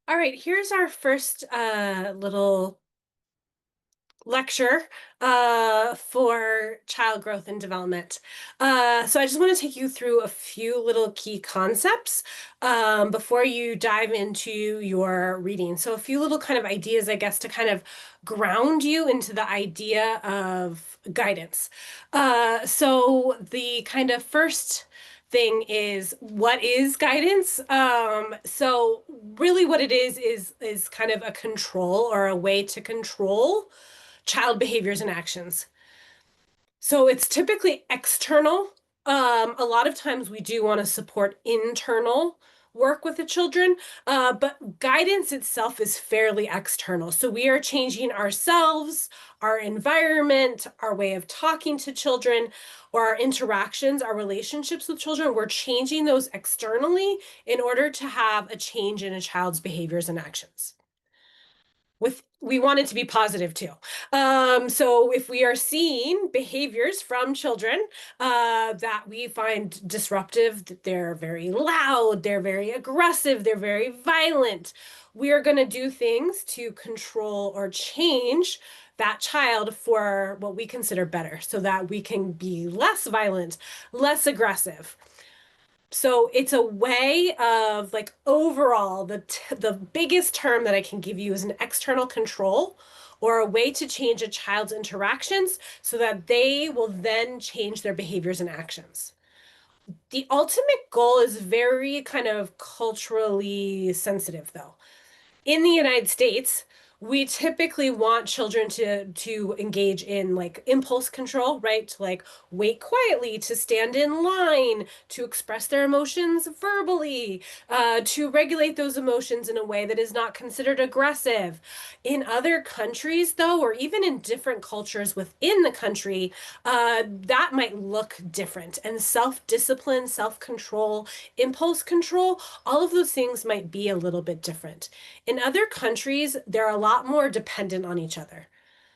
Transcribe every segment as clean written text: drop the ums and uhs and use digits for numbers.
All right, here's our first little lecture for child growth and development. So I just want to take you through a few little key concepts before you dive into your reading. So a few little kind of ideas, I guess, to kind of ground you into the idea of guidance. So the kind of first thing is, what is guidance? So really what it is kind of a control or a way to control child behaviors and actions. So it's typically external. A lot of times we do want to support internal work with the children, but guidance itself is fairly external. So we are changing ourselves, our environment, our way of talking to children, or our interactions, our relationships with children. We're changing those externally in order to have a change in a child's behaviors and actions. We want it to be positive too. So if we are seeing behaviors from children that we find disruptive, that they're very loud, they're very aggressive, they're very violent, we are going to do things to control or change that child for what we consider better so that we can be less violent, less aggressive. So it's a way of, like, overall, the biggest term that I can give you is an external control, or a way to change a child's interactions so that they will then change their behaviors and actions. The ultimate goal is very kind of culturally sensitive, though. In the United States, we typically want children to engage in, like, impulse control, right? To, like, wait quietly, to stand in line, to express their emotions verbally, to regulate those emotions in a way that is not considered aggressive. In other countries, though, or even in different cultures within the country, that might look different. And self-discipline, self-control, impulse control, all of those things might be a little bit different. In other countries, they're a lot more dependent on each other.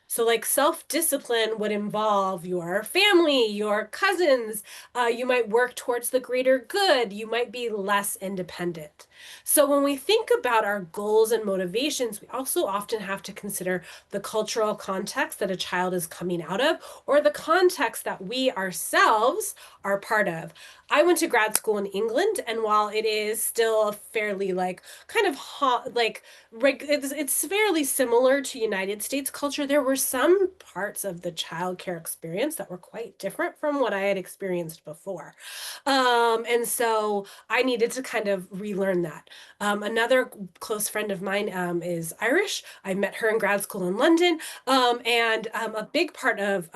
So, like, self-discipline would involve your family, your cousins. You might work towards the greater good. You might be less independent. So, when we think about our goals and motivations, we also often have to consider the cultural context that a child is coming out of, or the context that we ourselves are part of. I went to grad school in England, and while it is still a fairly, like, kind of hot, like, it's fairly similar to United States culture, there were some parts of the childcare experience that were quite different from what I had experienced before. And so I needed to kind of relearn that. Another close friend of mine is Irish. I met her in grad school in London. And a big part of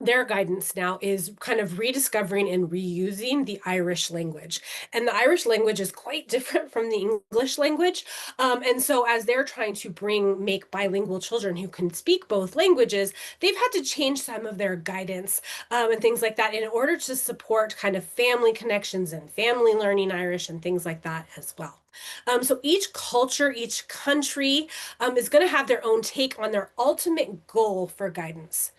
their guidance now is kind of rediscovering and reusing the Irish language. And the Irish language is quite different from the English language. And so as they're trying to make bilingual children who can speak both languages, they've had to change some of their guidance and things like that in order to support kind of family connections and family learning Irish and things like that as well. So each culture, each country is going to have their own take on their ultimate goal for guidance.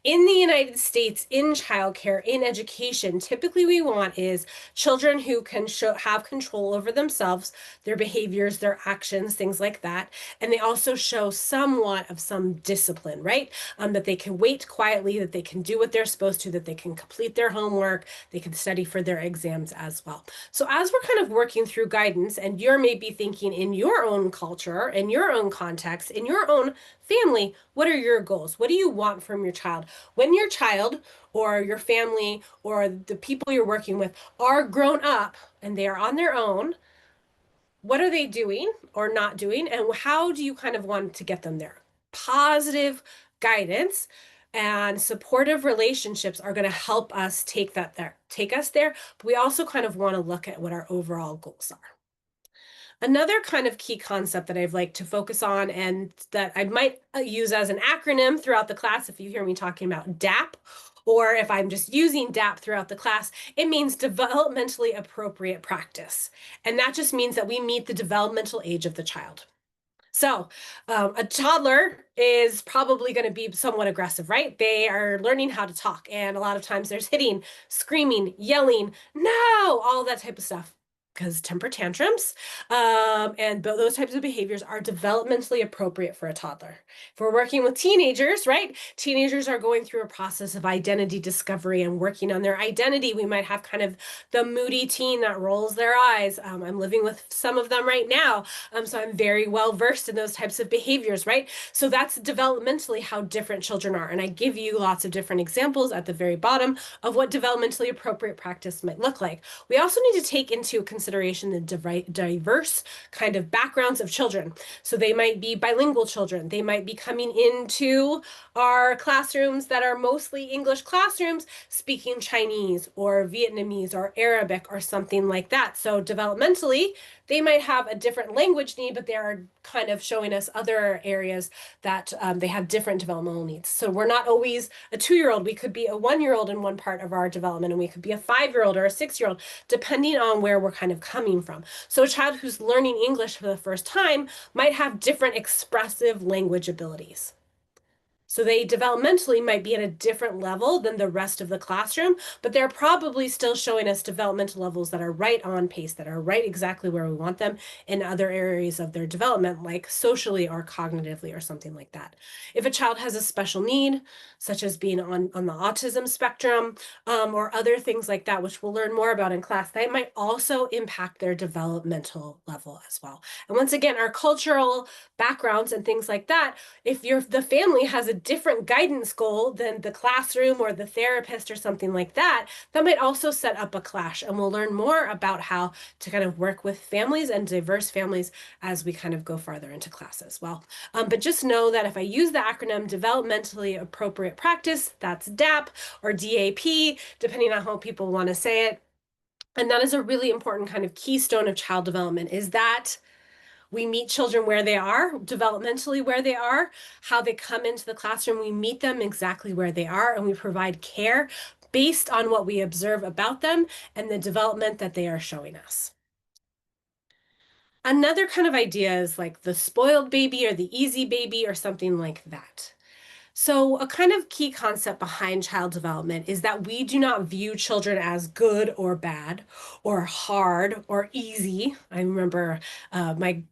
In the United States, in childcare, in education, typically we want is children who can have control over themselves, their behaviors, their actions, things like that. And they also show somewhat of some discipline, right? That they can wait quietly, that they can do what they're supposed to, that they can complete their homework, they can study for their exams as well. So as we're kind of working through guidance, and you're maybe thinking in your own culture, in your own context, in your own family, what are your goals? What do you want from your child? When your child or your family or the people you're working with are grown up and they are on their own, what are they doing or not doing? And how do you kind of want to get them there? Positive guidance and supportive relationships are going to help us take us there. But we also kind of want to look at what our overall goals are. Another kind of key concept that I've liked to focus on, and that I might use as an acronym throughout the class, if you hear me talking about DAP, or if I'm just using DAP throughout the class, it means developmentally appropriate practice. And that just means that we meet the developmental age of the child. So, a toddler is probably going to be somewhat aggressive, right? They are learning how to talk, and a lot of times there's hitting, screaming, yelling, no, all that type of stuff. because temper tantrums and those types of behaviors are developmentally appropriate for a toddler. If we're working with teenagers, right? Teenagers are going through a process of identity discovery and working on their identity. We might have kind of the moody teen that rolls their eyes. I'm living with some of them right now, so I'm very well versed in those types of behaviors, right? So that's developmentally how different children are. And I give you lots of different examples at the very bottom of what developmentally appropriate practice might look like. We also need to take into consideration the diverse kind of backgrounds of children. So they might be bilingual children. They might be coming into our classrooms that are mostly English classrooms, speaking Chinese or Vietnamese or Arabic or something like that. So developmentally, they might have a different language need, but they are kind of showing us other areas that they have different developmental needs. So we're not always a 2-year-old. We could be a 1-year-old in one part of our development, and we could be a 5-year-old or a 6-year-old, depending on where we're kind of coming from. So a child who's learning English for the first time might have different expressive language abilities. So they developmentally might be at a different level than the rest of the classroom, but they're probably still showing us developmental levels that are right on pace, that are right exactly where we want them in other areas of their development, like socially or cognitively or something like that. If a child has a special need, such as being on the autism spectrum or other things like that, which we'll learn more about in class, that might also impact their developmental level as well. And once again, our cultural backgrounds and things like that, if the family has a different guidance goal than the classroom or the therapist or something like that, that might also set up a clash. And we'll learn more about how to kind of work with families and diverse families as we kind of go farther into class as well. But just know that if I use the acronym developmentally appropriate practice, that's DAP or DAP, depending on how people want to say it. And that is a really important kind of keystone of child development, is that we meet children where they are, developmentally where they are, how they come into the classroom. We meet them exactly where they are, and we provide care based on what we observe about them and the development that they are showing us. Another kind of idea is like the spoiled baby or the easy baby or something like that. So, a kind of key concept behind child development is that we do not view children as good or bad, or hard or easy. I remember my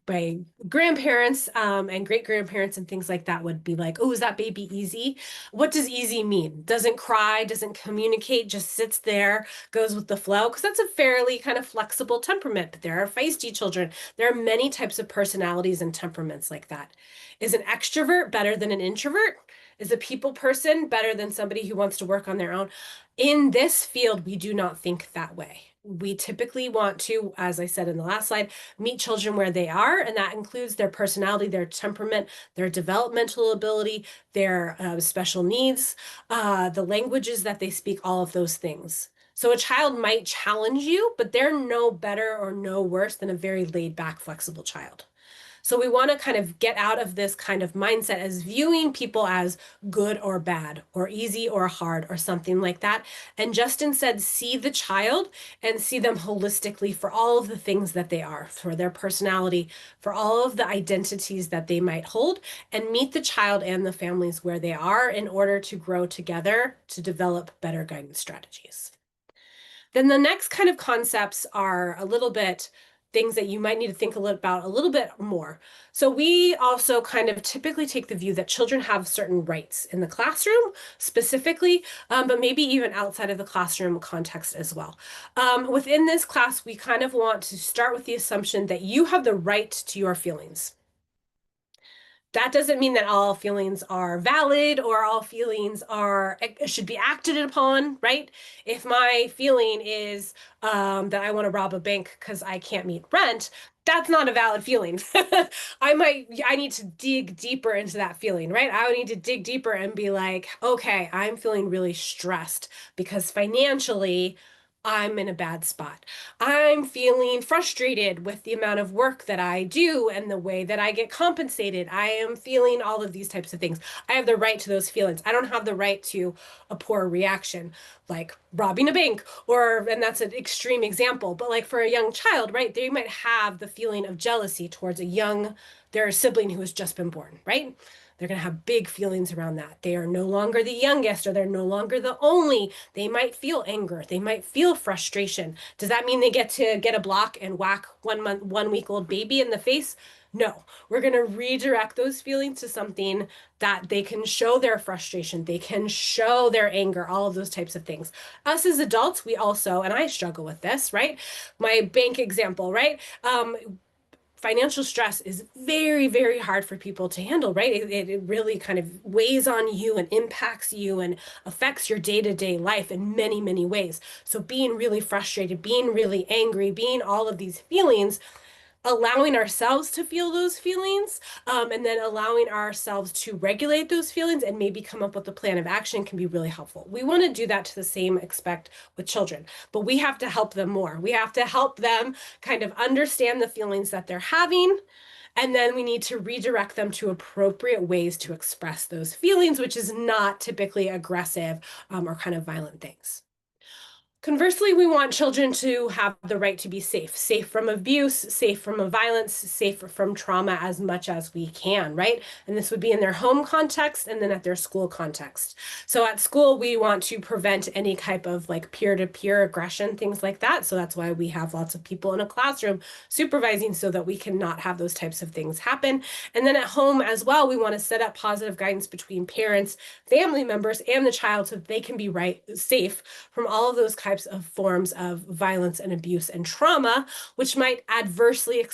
grandparents and great grandparents and things like that would be like, "Oh, is that baby easy?" What does easy mean? Doesn't cry, doesn't communicate, just sits there, goes with the flow? Because that's a fairly kind of flexible temperament. But there are feisty children. There are many types of personalities and temperaments like that. Is an extrovert better than an introvert? Is a people person better than somebody who wants to work on their own? In this field, we do not think that way. We typically want to, as I said in the last slide, meet children where they are, and that includes their personality, their temperament, their developmental ability, their special needs, the languages that they speak, all of those things. So a child might challenge you, but they're no better or no worse than a very laid back, flexible child. So we want to kind of get out of this kind of mindset as viewing people as good or bad or easy or hard or something like that. And just instead see the child and see them holistically for all of the things that they are, for their personality, for all of the identities that they might hold, and meet the child and the families where they are in order to grow together to develop better guidance strategies. Then the next kind of concepts are a little bit things that you might need to think about a little bit more. So we also kind of typically take the view that children have certain rights in the classroom specifically, but maybe even outside of the classroom context as well. Within this class, we kind of want to start with the assumption that you have the right to your feelings. That doesn't mean that all feelings are valid or all feelings are should be acted upon, right? If my feeling is that I want to rob a bank because I can't meet rent, that's not a valid feeling. I need to dig deeper into that feeling, right? I would need to dig deeper and be like, okay, I'm feeling really stressed because financially I'm in a bad spot. I'm feeling frustrated with the amount of work that I do and the way that I get compensated. I am feeling all of these types of things. I have the right to those feelings. I don't have the right to a poor reaction, like robbing a bank, and that's an extreme example, but like for a young child, right, they might have the feeling of jealousy towards their sibling who has just been born, right? They're going to have big feelings around that. They are no longer the youngest, or they're no longer the only. They might feel anger. They might feel frustration. Does that mean they get to get a block and whack 1 month, 1 week old baby in the face? No, we're going to redirect those feelings to something that they can show their frustration, they can show their anger, all of those types of things. Us as adults, we also, and I struggle with this, right? My bank example, right? Financial stress is very, very hard for people to handle, right? It really kind of weighs on you and impacts you and affects your day-to-day life in many, many ways. So being really frustrated, being really angry, being all of these feelings, allowing ourselves to feel those feelings, and then allowing ourselves to regulate those feelings and maybe come up with a plan of action can be really helpful. We want to do that to the same extent with children, but we have to help them more. We have to help them kind of understand the feelings that they're having, and then we need to redirect them to appropriate ways to express those feelings, which is not typically aggressive or kind of violent things. Conversely, we want children to have the right to be safe, safe from abuse, safe from violence, safe from trauma as much as we can, right? And this would be in their home context and then at their school context. So at school, we want to prevent any type of like peer-to-peer aggression, things like that. So that's why we have lots of people in a classroom supervising so that we cannot have those types of things happen. And then at home as well, we want to set up positive guidance between parents, family members, and the child so that they can be safe from all of those types of forms of violence and abuse and trauma, which might adversely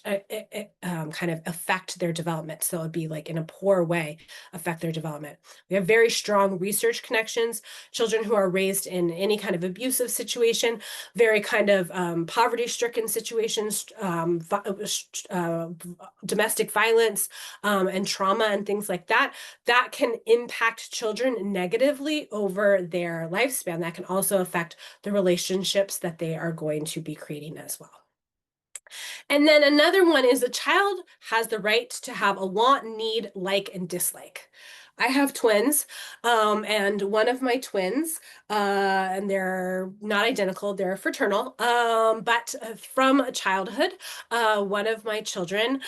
kind of affect their development. So it'd be like in a poor way, affect their development. We have very strong research connections. Children who are raised in any kind of abusive situation, very kind of poverty-stricken situations, domestic violence and trauma and things like that, that can impact children negatively over their lifespan. That can also affect the relationships that they are going to be creating as well. And then another one is a child has the right to have a want, need, like, and dislike. I have twins, and one of my twins, and they're not identical, they're fraternal, but from childhood, one of my children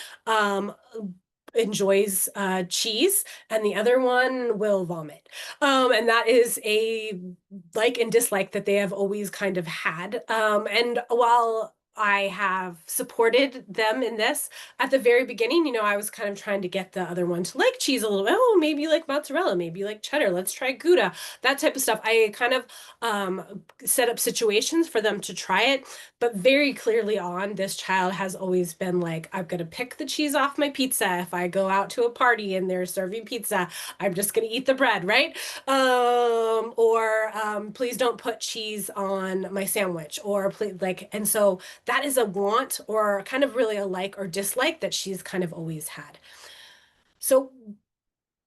enjoys cheese and the other one will vomit. And that is a like and dislike that they have always kind of had. And while I have supported them in this. At the very beginning, I was kind of trying to get the other one to like cheese a little bit. Oh, maybe like mozzarella, maybe like cheddar. Let's try Gouda, that type of stuff. I kind of set up situations for them to try it. But very clearly on, this child has always been like, I'm going to pick the cheese off my pizza. If I go out to a party and they're serving pizza, I'm just going to eat the bread, right? Or please don't put cheese on my sandwich, or please, like, and so that is a want or kind of really a like or dislike that she's kind of always had. So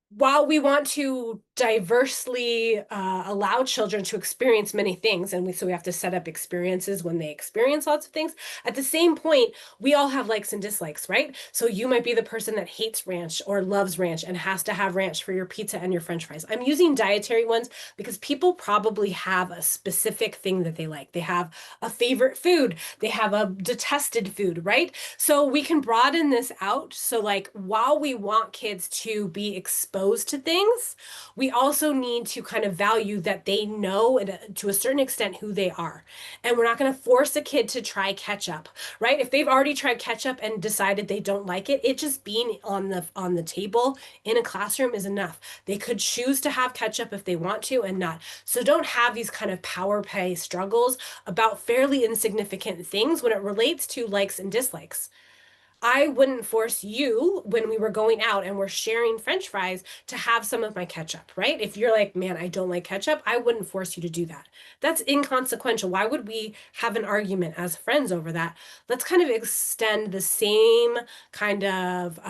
while we want to diversely allow children to experience many things, and so we have to set up experiences when they experience lots of things, at the same point, we all have likes and dislikes, right? So you might be the person that hates ranch or loves ranch and has to have ranch for your pizza and your French fries. I'm using dietary ones because people probably have a specific thing that they like. They have a favorite food. They have a detested food, right? So we can broaden this out. So like while we want kids to be exposed to things, we also need to kind of value that they know to a certain extent who they are. And we're not going to force a kid to try ketchup, right? If they've already tried ketchup and decided they don't like it, it just being on the table in a classroom is enough. They could choose to have ketchup if they want to and not. So don't have these kind of power play struggles about fairly insignificant things when it relates to likes and dislikes. I wouldn't force you when we were going out and we're sharing French fries to have some of my ketchup, right? If you're like, man, I don't like ketchup, I wouldn't force you to do that. That's inconsequential. Why would we have an argument as friends over that? Let's kind of extend the same kind of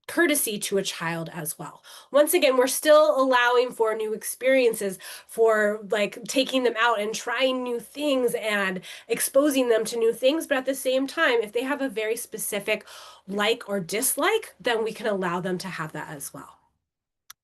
courtesy to a child as well. Once again, we're still allowing for new experiences, for like taking them out and trying new things and exposing them to new things. But at the same time, if they have a very specific like or dislike, then we can allow them to have that as well.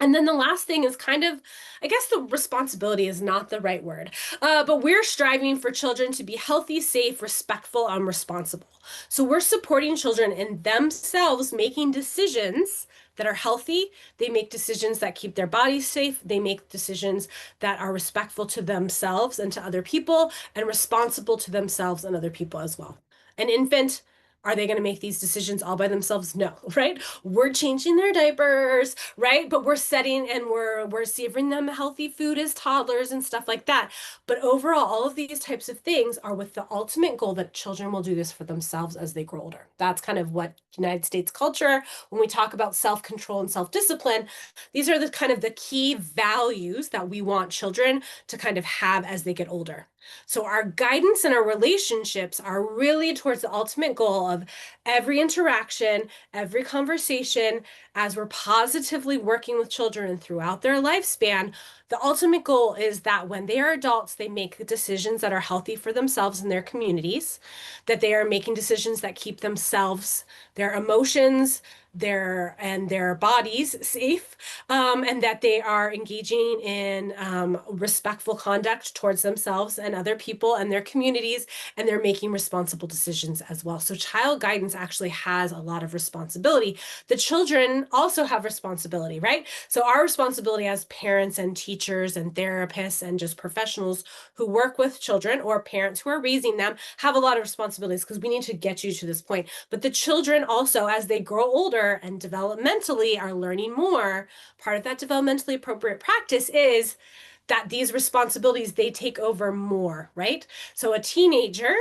And then the last thing is kind of, I guess the responsibility is not the right word, but we're striving for children to be healthy, safe, respectful, and responsible. So we're supporting children in themselves making decisions that are healthy. They make decisions that keep their bodies safe. They make decisions that are respectful to themselves and to other people, and responsible to themselves and other people as well. An infant, are they going to make these decisions all by themselves? No, right? We're changing their diapers, right? But we're setting and we're serving them healthy food as toddlers and stuff like that. But overall, all of these types of things are with the ultimate goal that children will do this for themselves as they grow older. That's kind of what United States culture, when we talk about self-control and self-discipline, these are the kind of the key values that we want children to kind of have as they get older. So our guidance and our relationships are really towards the ultimate goal of every interaction, every conversation, as we're positively working with children throughout their lifespan. The ultimate goal is that when they are adults, they make decisions that are healthy for themselves and their communities, that they are making decisions that keep themselves, their emotions, their bodies safe, and that they are engaging in respectful conduct towards themselves and other people and their communities, and they're making responsible decisions as well. So child guidance actually has a lot of responsibility. The children also have responsibility, right? So our responsibility as parents and teachers and therapists and just professionals who work with children, or parents who are raising them, have a lot of responsibilities, because we need to get you to this point. But the children also, as they grow older and developmentally are learning more, part of that developmentally appropriate practice is that these responsibilities, they take over more, right? So a teenager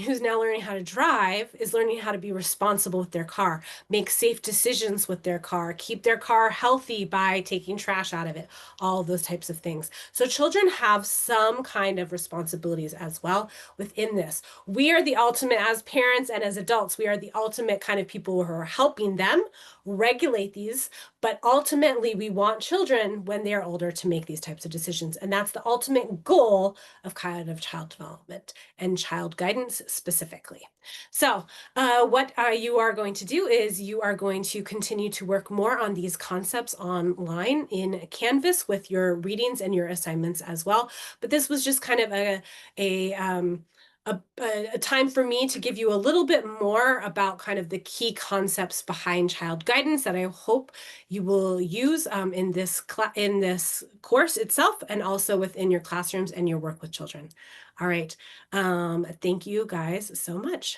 who's now learning how to drive is learning how to be responsible with their car, make safe decisions with their car, keep their car healthy by taking trash out of it, all of those types of things. So children have some kind of responsibilities as well within this. We are the ultimate, as parents and as adults, we are the ultimate kind of people who are helping them regulate these, but ultimately we want children when they are older to make these types of decisions. And that's the ultimate goal of kind of child development and child guidance specifically. So what you are going to do is you are going to continue to work more on these concepts online in Canvas with your readings and your assignments as well. But this was just kind of a a time for me to give you a little bit more about kind of the key concepts behind child guidance that I hope you will use in this course itself, and also within your classrooms and your work with children. All right. Thank you guys so much.